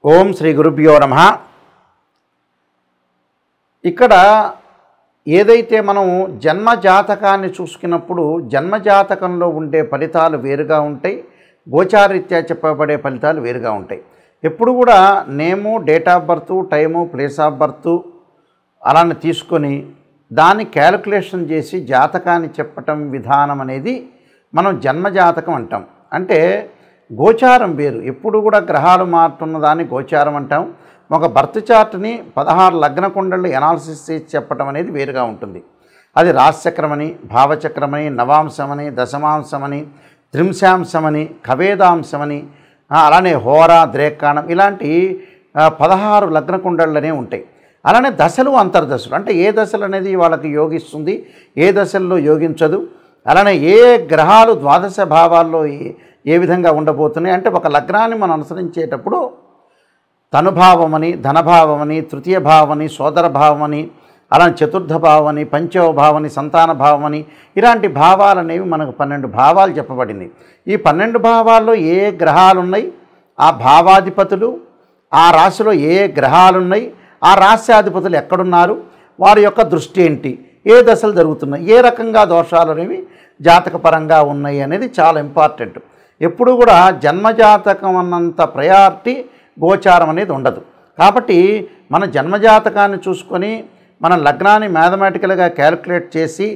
ఓం శ్రీ గురుభ్యో నమః. ఇక్కడ ఏదైతే మనం జన్మజాతకాన్ని చూసుకున్నప్పుడు జన్మజాతకంలో ఉండే ఫలితాలు వేరుగా ఉంటాయి, గోచారీత్యా చెప్పబడే ఫలితాలు వేరుగా ఉంటాయి. ఎప్పుడు కూడా నేము, date of birth, time, place of birth అలానే తీసుకొని దాన్ని క్యాలిక్యులేషన్ చేసి జాతకాన్ని చెప్పటం విధానం అనేది మనం జన్మజాతకం అంటాం. అంటే గోచారం వేరు. ఎప్పుడు కూడా గ్రహాలు మారుతున్న దాన్ని గోచారం అంటాం. ఒక బర్త్ చార్ట్ని 16 లగ్న కుండళ్ళు ఎనాలిసిస్ చేసి చెప్పడం అనేది వేరుగా ఉంటుంది. అది రాశిచక్రమని, భావచక్రమని, నవాంశమని, దశమాంశమని, త్రింశాంశమని, కవేదాంశమని, అలానే హోరా, ద్రేకాణం ఇలాంటి 16 లగ్న కుండళ్ళనే ఉంటాయి. అలానే దశలు, అంతర్దశలు అంటే ఏ దశలు అనేది వాళ్ళకి యోగిస్తుంది, ఏ దశల్లో యోగించదు, అలానే ఏ గ్రహాలు ద్వాదశ భావాల్లో ఏ విధంగా ఉండబోతున్నాయి. అంటే ఒక లగ్నాన్ని మనం అనుసరించేటప్పుడు తనుభావమని, ధనభావమని, తృతీయ భావమని, సోదర భావమని, అలానే చతుర్థ భావమని, పంచమ భావమని, సంతాన భావమని ఇలాంటి భావాలు అనేవి మనకు 12 భావాలు చెప్పబడింది. ఈ 12 భావాల్లో ఏ గ్రహాలు ఉన్నాయి, ఆ భావాధిపతులు, ఆ రాశిలో ఏ గ్రహాలు ఉన్నాయి, ఆ రాశ్యాధిపతులు ఎక్కడున్నారు, వారి యొక్క దృష్టి ఏంటి, ఏ దశలు జరుగుతున్నాయి, ఏ రకంగా దోషాలు అనేవి జాతకపరంగా ఉన్నాయి అనేది చాలా ఇంపార్టెంట్. ఎప్పుడు కూడా జన్మజాతకం అన్నంత ప్రయారిటీ గోచారం అనేది ఉండదు. కాబట్టి మన జన్మజాతకాన్ని చూసుకొని మన లగ్నాన్ని మ్యాథమెటికల్గా క్యాలిక్యులేట్ చేసి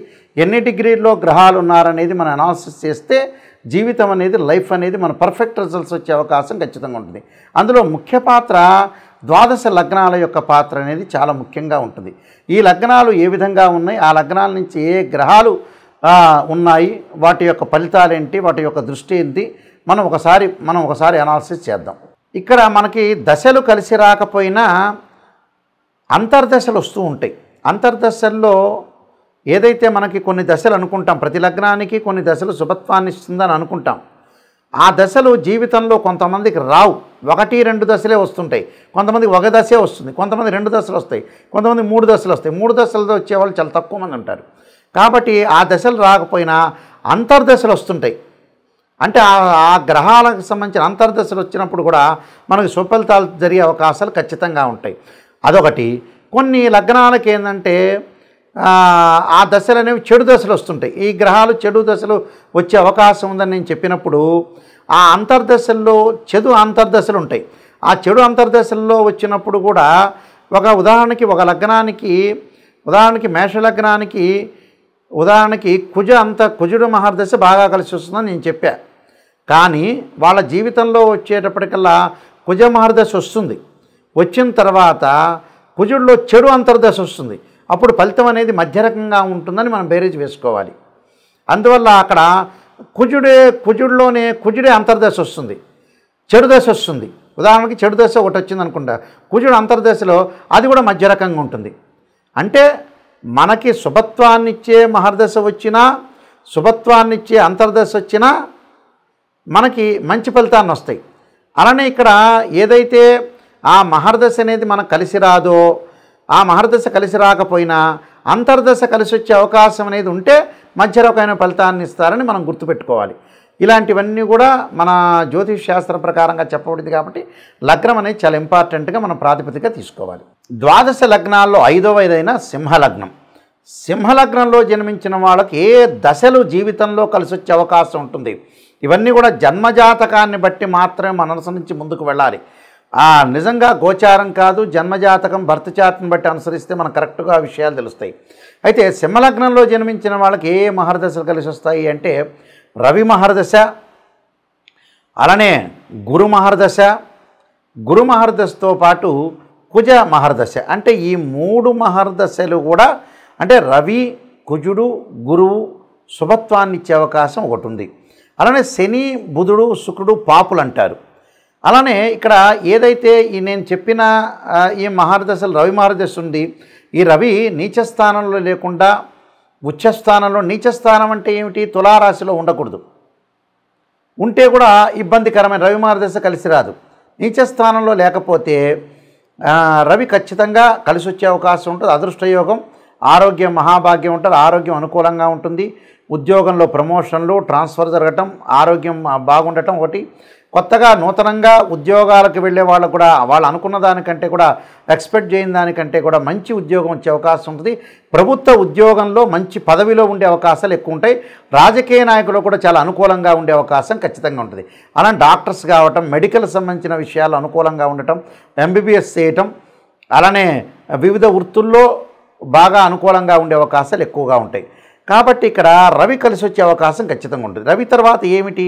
ఎన్ని డిగ్రీల్లో గ్రహాలు ఉన్నారనేది మనం అనాలిసిస్ చేస్తే జీవితం అనేది, లైఫ్ అనేది మన పర్ఫెక్ట్ రిజల్ట్స్ వచ్చే అవకాశం ఖచ్చితంగా ఉంటుంది. అందులో ముఖ్య పాత్ర ద్వాదశ లగ్నాల యొక్క పాత్ర అనేది చాలా ముఖ్యంగా ఉంటుంది. ఈ లగ్నాలు ఏ విధంగా ఉన్నాయి, ఆ లగ్నాల నుంచి ఏ గ్రహాలు ఉన్నాయి, వాటి యొక్క ఫలితాలు ఏంటి, వాటి యొక్క దృష్టి ఏంటి, మనం ఒకసారి అనాలిసిస్ చేద్దాం. ఇక్కడ మనకి దశలు కలిసి రాకపోయినా అంతర్దశలు వస్తూ ఉంటాయి. అంతర్దశల్లో ఏదైతే మనకి కొన్ని దశలు అనుకుంటాం, ప్రతి లగ్నానికి కొన్ని దశలు శుభత్వాన్ని ఇస్తుందని అనుకుంటాం. ఆ దశలు జీవితంలో కొంతమందికి రావు, 1-2 దశలే వస్తుంటాయి. కొంతమందికి ఒక దశే వస్తుంది, కొంతమంది 2 దశలు వస్తాయి, కొంతమంది 3 దశలు వస్తాయి. 3 దశలతో వచ్చేవాళ్ళు చాలా తక్కువ మంది ఉంటారు. కాబట్టి ఆ దశలు రాకపోయినా అంతర్దశలు వస్తుంటాయి. అంటే ఆ గ్రహాలకు సంబంధించిన అంతర్దశలు వచ్చినప్పుడు కూడా మనకు సుఫలితాలు జరిగే అవకాశాలు ఖచ్చితంగా ఉంటాయి. అదొకటి. కొన్ని లగ్నాలకి ఏంటంటే ఆ దశలు అనేవి చెడు దశలు వస్తుంటాయి. ఈ గ్రహాలు చెడు దశలు వచ్చే అవకాశం ఉందని నేను చెప్పినప్పుడు ఆ అంతర్దశల్లో చెడు అంతర్దశలు ఉంటాయి. ఆ చెడు అంతర్దశల్లో వచ్చినప్పుడు కూడా ఉదాహరణకి ఒక లగ్నానికి, ఉదాహరణకి మేషలగ్నానికి ఉదాహరణకి కుజుడు మహర్దశ బాగా కలిసి వస్తుందని నేను చెప్పా. కానీ వాళ్ళ జీవితంలో వచ్చేటప్పటికల్లా కుజ మహర్దశ వస్తుంది. వచ్చిన తర్వాత కుజుడిలో చెడు అంతర్దశ వస్తుంది. అప్పుడు ఫలితం అనేది మధ్య రకంగా ఉంటుందని మనం బేరీజ్ వేసుకోవాలి. అందువల్ల అక్కడ కుజుడే అంతర్దశ వస్తుంది, చెడు దశ వస్తుంది. ఉదాహరణకి చెడు దశ ఒకటి వచ్చింది అనుకుంటా, కుజుడు అంతర్దశలో అది కూడా మధ్య రకంగా ఉంటుంది. అంటే మనకి శుభత్వాన్నిచ్చే మహర్దశ వచ్చినా, శుభత్వాన్నిచ్చే అంతర్దశ వచ్చినా మనకి మంచి ఫలితాన్ని వస్తాయి. అలానే ఇక్కడ ఏదైతే ఆ మహర్దశ అనేది మనకు కలిసి రాదో, ఆ మహర్దశ కలిసి రాకపోయినా అంతర్దశ కలిసి వచ్చే అవకాశం అనేది ఉంటే మధ్య రకమైన ఫలితాన్ని ఇస్తారని మనం గుర్తుపెట్టుకోవాలి. ఇలాంటివన్నీ కూడా మన జ్యోతిష్ శాస్త్ర ప్రకారంగా చెప్పబడింది. కాబట్టి లగ్నం అనేది చాలా ఇంపార్టెంట్గా మనం ప్రాతిపదికగా తీసుకోవాలి. ద్వాదశ లగ్నాల్లో 5వదైన సింహలగ్నం. సింహలగ్నంలో జన్మించిన వాళ్ళకి ఏ దశలు జీవితంలో కలిసి వచ్చే అవకాశం ఉంటుంది, ఇవన్నీ కూడా జన్మజాతకాన్ని బట్టి మాత్రమే మన అనుసరించి ముందుకు వెళ్ళాలి. నిజంగా గోచారం కాదు, జన్మజాతకం బర్త్ చార్ట్ని బట్టి అనుసరిస్తే మనకు కరెక్ట్గా విషయాలు తెలుస్తాయి. అయితే సింహలగ్నంలో జన్మించిన వాళ్ళకి ఏ మహర్దశలు కలిసి వస్తాయి అంటే రవి మహర్దశ, అలానే గురు మహర్దశ, గురు మహర్దశతో పాటు కుజ మహర్దశ. అంటే ఈ 3 మహర్దశలు కూడా అంటే రవి, కుజుడు, గురువు శుభత్వాన్ని ఇచ్చే అవకాశం ఒకటి ఉంది. అలానే శని, బుధుడు, శుక్రుడు పాపులు అంటారు. అలానే ఇక్కడ ఏదైతే నేను చెప్పిన ఈ మహర్దశలు, రవి మహర్దశ ఉంది. ఈ రవి నీచస్థానంలో లేకుండా ఉచ్చస్థానంలో, నీచస్థానం అంటే ఏమిటి, తులారాశిలో ఉండకూడదు, ఉంటే కూడా ఇబ్బందికరమైన రవి మహర్దశ కలిసి రాదు. నీచస్థానంలో లేకపోతే రవి ఖచ్చితంగా కలిసి వచ్చే అవకాశం ఉంటుంది. అదృష్టయోగం, ఆరోగ్యం మహాభాగ్యం ఉంటుంది, ఆరోగ్యం అనుకూలంగా ఉంటుంది. ఉద్యోగంలో ప్రమోషన్లు, ట్రాన్స్ఫర్ జరగటం, ఆరోగ్యం బాగుండటం ఒకటి. కొత్తగా నూతనంగా ఉద్యోగాలకు వెళ్ళే వాళ్ళకు కూడా వాళ్ళు అనుకున్న దానికంటే కూడా ఎక్స్పెక్ట్ చేయని దానికంటే కూడా మంచి ఉద్యోగం వచ్చే అవకాశం ఉంటుంది. ప్రభుత్వ ఉద్యోగంలో మంచి పదవిలో ఉండే అవకాశాలు ఎక్కువ ఉంటాయి. రాజకీయ నాయకులు కూడా చాలా అనుకూలంగా ఉండే అవకాశం ఖచ్చితంగా ఉంటుంది. అలా డాక్టర్స్ కావటం, మెడికల్ సంబంధించిన విషయాలు అనుకూలంగా ఉండటం, ఎంబీబీఎస్ చేయటం, అలానే వివిధ వృత్తుల్లో బాగా అనుకూలంగా ఉండే అవకాశాలు ఎక్కువగా ఉంటాయి. కాబట్టి ఇక్కడ రవి కలిసి వచ్చే అవకాశం ఖచ్చితంగా ఉంటుంది. రవి తర్వాత ఏమిటి?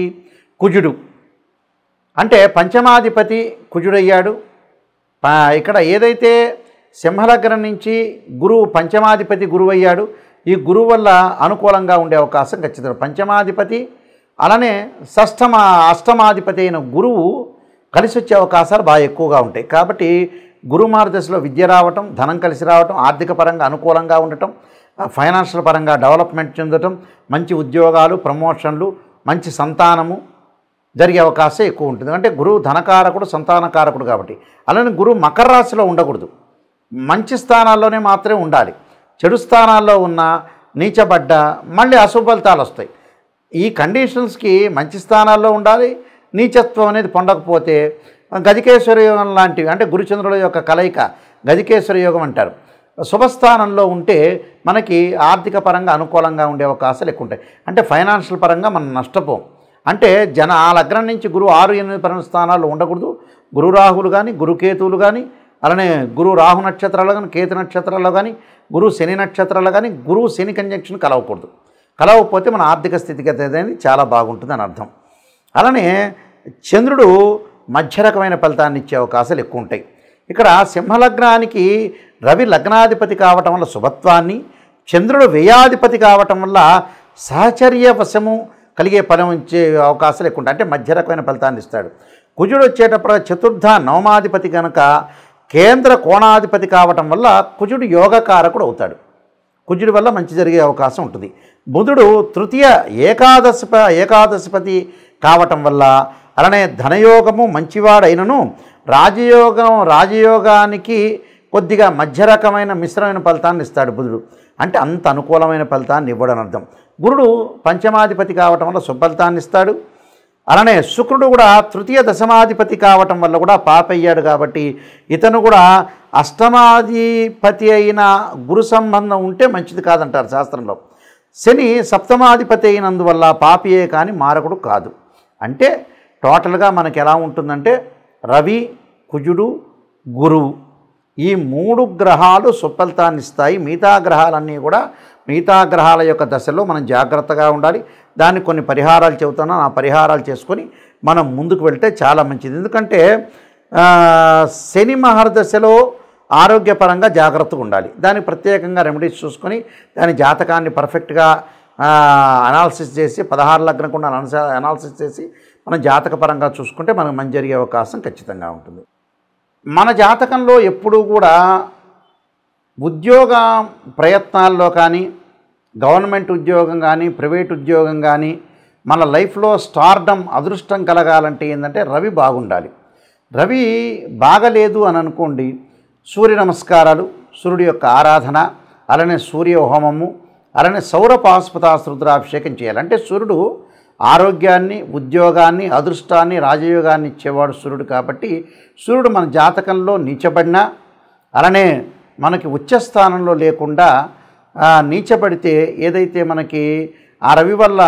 కుజుడు. అంటే పంచమాధిపతి కుజుడయ్యాడు. ఇక్కడ ఏదైతే సింహలగ్నం నుంచి గురువు పంచమాధిపతి గురువు అయ్యాడు. ఈ గురువు వల్ల అనుకూలంగా ఉండే అవకాశం ఖచ్చితంగా. పంచమాధిపతి అలానే అష్టమాధిపతి అయిన గురువు కలిసి వచ్చే అవకాశాలు బాగా ఎక్కువగా ఉంటాయి. కాబట్టి గురువు మార్గదశలో విద్య రావటం, ధనం కలిసి రావటం, ఆర్థిక పరంగా అనుకూలంగా ఉండటం, ఫైనాన్షియల్ పరంగా డెవలప్మెంట్ చెందటం, మంచి ఉద్యోగాలు, ప్రమోషన్లు, మంచి సంతానము జరిగే అవకాశం ఎక్కువ ఉంటుంది. అంటే గురువు ధనకారకుడు, సంతానకారకుడు కాబట్టి. అలానే గురువు మకర రాశిలో ఉండకూడదు, మంచి స్థానాల్లోనే మాత్రమే ఉండాలి. చెడు స్థానాల్లో ఉన్న నీచబడ్డ మళ్ళీ అశుభ ఫలితాలు వస్తాయి. ఈ కండిషన్స్కి మంచి స్థానాల్లో ఉండాలి. నీచత్వం అనేది పొందకపోతే గజకేశ్వర యోగం లాంటివి, అంటే గురుచంద్రుల యొక్క కలయిక గజకేశ్వర యోగం అంటారు. శుభస్థానంలో ఉంటే మనకి ఆర్థిక పరంగా అనుకూలంగా ఉండే అవకాశాలు ఎక్కువ ఉంటాయి. అంటే ఫైనాన్షియల్ పరంగా మనం నష్టపోం. అంటే ఆ లగ్నం నుంచి గురువు 6, 8 పరమ స్థానాల్లో ఉండకూడదు. గురు రాహులు కానీ, గురుకేతువులు కానీ, అలానే గురు రాహు నక్షత్రాలు కానీ, కేతు నక్షత్రాల్లో కానీ, గురు శని నక్షత్రాలు కానీ, గురువు శని కంజంక్షన్ కలవకూడదు. కలవకపోతే మన ఆర్థిక స్థితిగతి అనేది చాలా బాగుంటుంది అని అర్థం. అలానే చంద్రుడు మధ్య రకమైన ఫలితాన్ని ఇచ్చే అవకాశాలు ఎక్కువ ఉంటాయి. ఇక్కడ సింహలగ్నానికి రవి లగ్నాధిపతి కావటం వల్ల శుభత్వాన్ని, చంద్రుడు వ్యయాధిపతి కావటం వల్ల సహచర్య వశము కలిగే ఫలం ఇచ్చే అవకాశాలు ఎక్కువ ఉంటాయి. అంటే మధ్య రకమైన ఫలితాన్ని ఇస్తాడు. కుజుడు వచ్చేటప్పుడు చతుర్థ నవమాధిపతి కనుక కేంద్ర కోణాధిపతి కావటం వల్ల కుజుడు యోగకారకుడు అవుతాడు. కుజుడి వల్ల మంచి జరిగే అవకాశం ఉంటుంది. బుధుడు తృతీయ ఏకాదశిపతి కావటం వల్ల అలానే ధనయోగము మంచివాడైనను రాజయోగానికి కొద్దిగా మధ్య రకమైన మిశ్రమైన ఫలితాన్ని ఇస్తాడు బుధుడు. అంటే అంత అనుకూలమైన ఫలితాన్ని ఇవ్వడని అర్థం. గురుడు పంచమాధిపతి కావటం వల్ల శుభఫలితాన్ని ఇస్తాడు. అలానే శుక్రుడు కూడా తృతీయ దశమాధిపతి కావటం వల్ల కూడా పాపయ్యాడు. కాబట్టి ఇతను కూడా అష్టమాధిపతి అయిన గురు సంబంధం ఉంటే మంచిది కాదంటారు శాస్త్రంలో. శని సప్తమాధిపతి అయినందువల్ల పాపియే కానీ మారకుడు కాదు. అంటే టోటల్గా మనకి ఎలా ఉంటుందంటే రవి, కుజుడు, గురువు ఈ 3 గ్రహాలు సుఫలితాన్ని ఇస్తాయి. మిగతా గ్రహాల యొక్క దశలో మనం జాగ్రత్తగా ఉండాలి. దానికి కొన్ని పరిహారాలు చెబుతున్నాను. ఆ పరిహారాలు చేసుకొని మనం ముందుకు వెళ్తే చాలా మంచిది. ఎందుకంటే శని మహర్దశలో ఆరోగ్యపరంగా జాగ్రత్తగా ఉండాలి. దానికి ప్రత్యేకంగా రెమెడీస్ చూసుకొని దాని జాతకాన్ని పర్ఫెక్ట్గా అనాలిసిస్ చేసి 16 లగ్నం కూడా అనాలిసిస్ చేసి మనం జాతకపరంగా చూసుకుంటే మనకు మంచి జరిగే అవకాశం ఖచ్చితంగా ఉంటుంది. మన జాతకంలో ఎప్పుడూ కూడా ఉద్యోగ ప్రయత్నాల్లో కానీ, గవర్నమెంట్ ఉద్యోగం కానీ, ప్రైవేట్ ఉద్యోగం కానీ, మన లైఫ్లో స్టార్డమ్ అదృష్టం కలగాలంటే ఏంటంటే రవి బాగుండాలి. రవి బాగలేదు అని అనుకోండి, సూర్య నమస్కారాలు, సూర్యుడి యొక్క ఆరాధన, అలానే సూర్య హోమము, అలానే సౌర పాశుపతాస్త్ర రుద్రాభిషేకం చేయాలి. అంటే సూర్యుడు ఆరోగ్యాన్ని, ఉద్యోగాన్ని, అదృష్టాన్ని, రాజయోగాన్ని ఇచ్చేవాడు సూర్యుడు. కాబట్టి సూర్యుడు మన జాతకంలో నీచబడినా, అలానే మనకి ఉచ్చస్థానంలో లేకుండా నీచబడితే ఏదైతే మనకి ఆ రవి వల్ల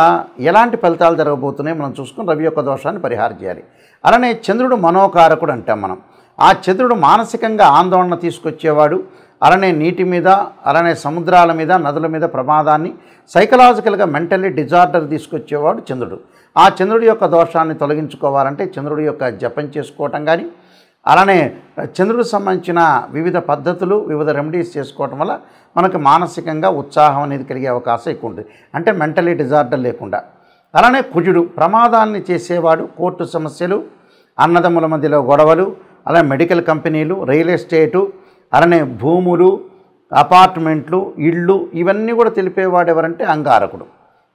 ఎలాంటి ఫలితాలు జరగబోతున్నాయో మనం చూసుకుని రవి యొక్క దోషాన్ని పరిహారం చేయాలి. అలానే చంద్రుడు మనోకారకుడు అంటాం మనం. ఆ చంద్రుడు మానసికంగా ఆందోళన తీసుకొచ్చేవాడు. అలానే నీటి మీద, అలానే సముద్రాల మీద, నదుల మీద ప్రమాదాన్ని, సైకలాజికల్గా మెంటల్లీ డిజార్డర్ తీసుకొచ్చేవాడు చంద్రుడు. ఆ చంద్రుడి యొక్క దోషాన్ని తొలగించుకోవాలంటే చంద్రుడి యొక్క జపం చేసుకోవటం కానీ, అలానే చంద్రుడికి సంబంధించిన వివిధ పద్ధతులు, వివిధ రెమెడీస్ చేసుకోవటం వల్ల మనకు మానసికంగా ఉత్సాహం అనేది కలిగే అవకాశం ఎక్కువ ఉంటుంది. అంటే మెంటలీ డిజార్డర్ లేకుండా. అలానే కుజుడు ప్రమాదాన్ని చేసేవాడు. కోర్టు సమస్యలు, అన్నదమ్ముల మధ్యలో గొడవలు, అలానే మెడికల్ కంపెనీలు, రియల్ ఎస్టేటు, అలానే భూములు, అపార్ట్మెంట్లు, ఇళ్ళు ఇవన్నీ కూడా తెలిపేవాడు ఎవరంటే అంగారకుడు.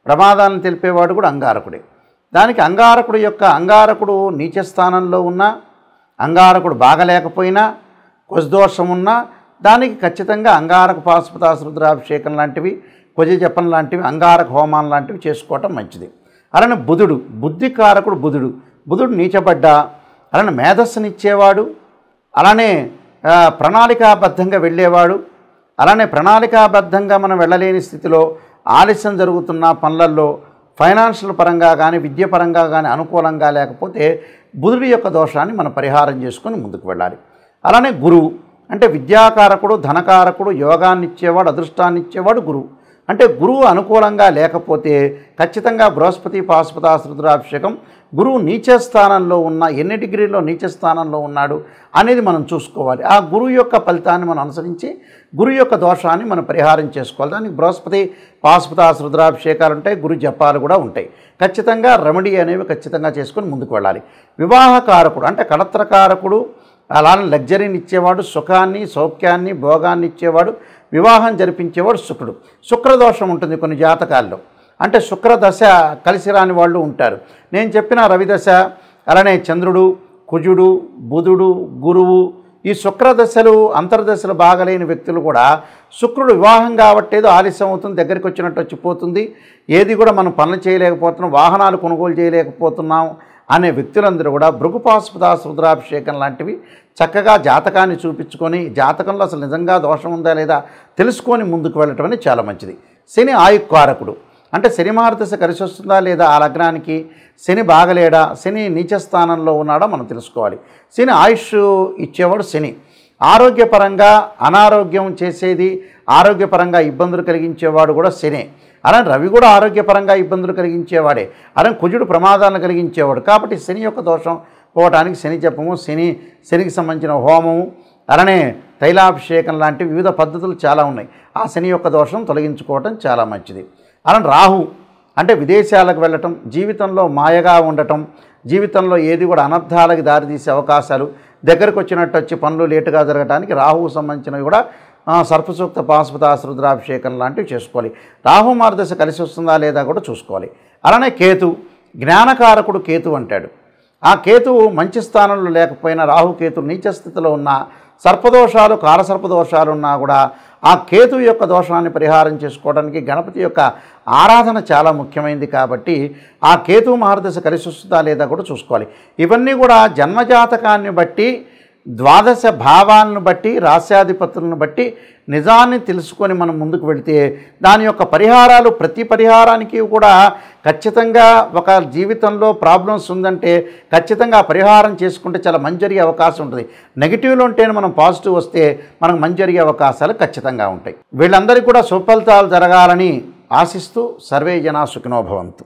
ప్రమాదాలను తెలిపేవాడు కూడా అంగారకుడే. దానికి అంగారకుడు నీచ స్థానంలో ఉన్నా, అంగారకుడు బాగలేకపోయినా, కుజదోషం ఉన్నా దానికి ఖచ్చితంగా అంగారక పాశుపతాస్త్ర రుద్రాభిషేకం లాంటివి, కుజ జపం లాంటివి, అంగారక హోమాన్ లాంటివి చేసుకోవటం మంచిది. అలానే బుధుడు బుద్ధికారకుడు. బుధుడు నీచబడ్డా అలానే మేధస్సునిచ్చేవాడు, అలానే ప్రణాళికాబద్ధంగా వెళ్ళేవాడు, అలానే ప్రణాళికాబద్ధంగా మనం వెళ్ళలేని స్థితిలో ఆలస్యం జరుగుతున్న పనులలో ఫైనాన్షియల్ పరంగా కానీ విద్య పరంగా కానీ అనుకూలంగా లేకపోతే బుధుడి యొక్క దోషాన్ని మనం పరిహారం చేసుకొని ముందుకు వెళ్ళాలి. అలానే గురువు అంటే విద్యాకారకుడు, ధనకారకుడు, యోగాన్ని ఇచ్చేవాడు, అదృష్టాన్ని ఇచ్చేవాడు గురువు. అంటే గురువు అనుకూలంగా లేకపోతే ఖచ్చితంగా బృహస్పతి పాశుపతాశ్ర రుద్రాభిషేకం. గురువు నీచ స్థానంలో ఉన్న ఎన్ని డిగ్రీల్లో నీచ స్థానంలో ఉన్నాడు అనేది మనం చూసుకోవాలి. ఆ గురువు యొక్క ఫలితాన్ని మనం అనుసరించి గురువు యొక్క దోషాన్ని మనం పరిహారం చేసుకోవాలి. దానికి బృహస్పతి పాశుపతాశ్ర రుద్రాభిషేకాలు ఉంటాయి, గురు జపాలు కూడా ఉంటాయి. ఖచ్చితంగా రెమెడీ అనేవి ఖచ్చితంగా చేసుకొని ముందుకు వెళ్ళాలి. వివాహకారకుడు అంటే కళత్రకారకుడు, అలానే లగ్జరీని ఇచ్చేవాడు, సుఖాన్ని సౌఖ్యాన్ని భోగాన్ని ఇచ్చేవాడు, వివాహం జరిపించేవాడు శుక్రుడు. శుక్రదోషం ఉంటుంది కొన్ని జాతకాల్లో. అంటే శుక్రదశ కలిసి రాని వాళ్ళు ఉంటారు. నేను చెప్పిన రవిదశ, అలానే చంద్రుడు, కుజుడు, బుధుడు, గురువు, ఈ శుక్రదశలు అంతర్దశలు బాగలేని వ్యక్తులు కూడా శుక్రుడు వివాహం కాబట్టేదో ఆలస్యం అవుతుంది, దగ్గరికి వచ్చినట్టు వచ్చిపోతుంది, ఏది కూడా మనం పనులు చేయలేకపోతున్నాం, వాహనాలు కొనుగోలు చేయలేకపోతున్నాం అనే వ్యక్తులందరూ కూడా భృగుపాశుపతాశ్ర రుద్రాభిషేకం లాంటివి చక్కగా జాతకాన్ని చూపించుకొని జాతకంలో అసలు నిజంగా దోషం ఉందా లేదా తెలుసుకొని ముందుకు వెళ్ళటం అనేది చాలా మంచిది. శని ఆయుక్కారకుడు అంటే శని మహర్దశ కలిసి వస్తుందా లేదా, ఆ లగ్నానికి శని బాగలేడా, శని నీచ స్థానంలో ఉన్నాడా మనం తెలుసుకోవాలి. శని ఆయుష్ ఇచ్చేవాడు శని. ఆరోగ్యపరంగా అనారోగ్యం చేసేది, ఆరోగ్యపరంగా ఇబ్బందులు కలిగించేవాడు కూడా శనే. అలానే రవి కూడా ఆరోగ్యపరంగా ఇబ్బందులు కలిగించేవాడే. అలానే కుజుడు ప్రమాదాలను కలిగించేవాడు. కాబట్టి శని యొక్క దోషం పోవటానికి శని జపము, శనికి సంబంధించిన హోమము, అలానే తైలాభిషేకం లాంటి వివిధ పద్ధతులు చాలా ఉన్నాయి. ఆ శని యొక్క దోషం తొలగించుకోవటం చాలా మంచిది. అలానే రాహు అంటే విదేశాలకు వెళ్ళటం, జీవితంలో మాయగా ఉండటం, జీవితంలో ఏది కూడా అనర్థాలకు దారితీసే అవకాశాలు, దగ్గరకు వచ్చినట్టు వచ్చి పనులు లేటుగా జరగడానికి రాహువు సంబంధించినవి కూడా సర్పసూక్త పాశుపతాశ్ర రుద్రాభిషేకం లాంటివి చేసుకోవాలి. రాహు మార్గదశ కలిసి వస్తుందా లేదా కూడా చూసుకోవాలి. అలానే కేతు జ్ఞానకారకుడు కేతు అంటాడు. ఆ కేతువు మంచి స్థానంలో లేకపోయినా రాహుకేతు నీచ స్థితిలో ఉన్న సర్పదోషాలు, కాలసర్పదోషాలు ఉన్నా కూడా ఆ కేతు యొక్క దోషాన్ని పరిహారం చేసుకోవడానికి గణపతి యొక్క ఆరాధన చాలా ముఖ్యమైనది. కాబట్టి ఆ కేతు మహర్దశ కలిసి వస్తుందా లేదా కూడా చూసుకోవాలి. ఇవన్నీ కూడా జన్మజాతకాన్ని బట్టి, ద్వాదశ భావాలను బట్టి, రాశ్యాధిపతులను బట్టి నిజాన్ని తెలుసుకొని మనం ముందుకు వెళితే దాని యొక్క పరిహారాలు ప్రతి పరిహారానికి కూడా ఖచ్చితంగా ఒక జీవితంలో ప్రాబ్లమ్స్ ఉందంటే ఖచ్చితంగా పరిహారం చేసుకుంటే చాలా మంచి జరిగే అవకాశం ఉంటుంది. నెగిటివ్లో ఉంటేనే మనం పాజిటివ్ వస్తే మనకు మంచి జరిగే అవకాశాలు ఖచ్చితంగా ఉంటాయి. వీళ్ళందరికీ కూడా సుఫలితాలు జరగాలని ఆశిస్తూ సర్వే జనా సుఖినో భవంతు.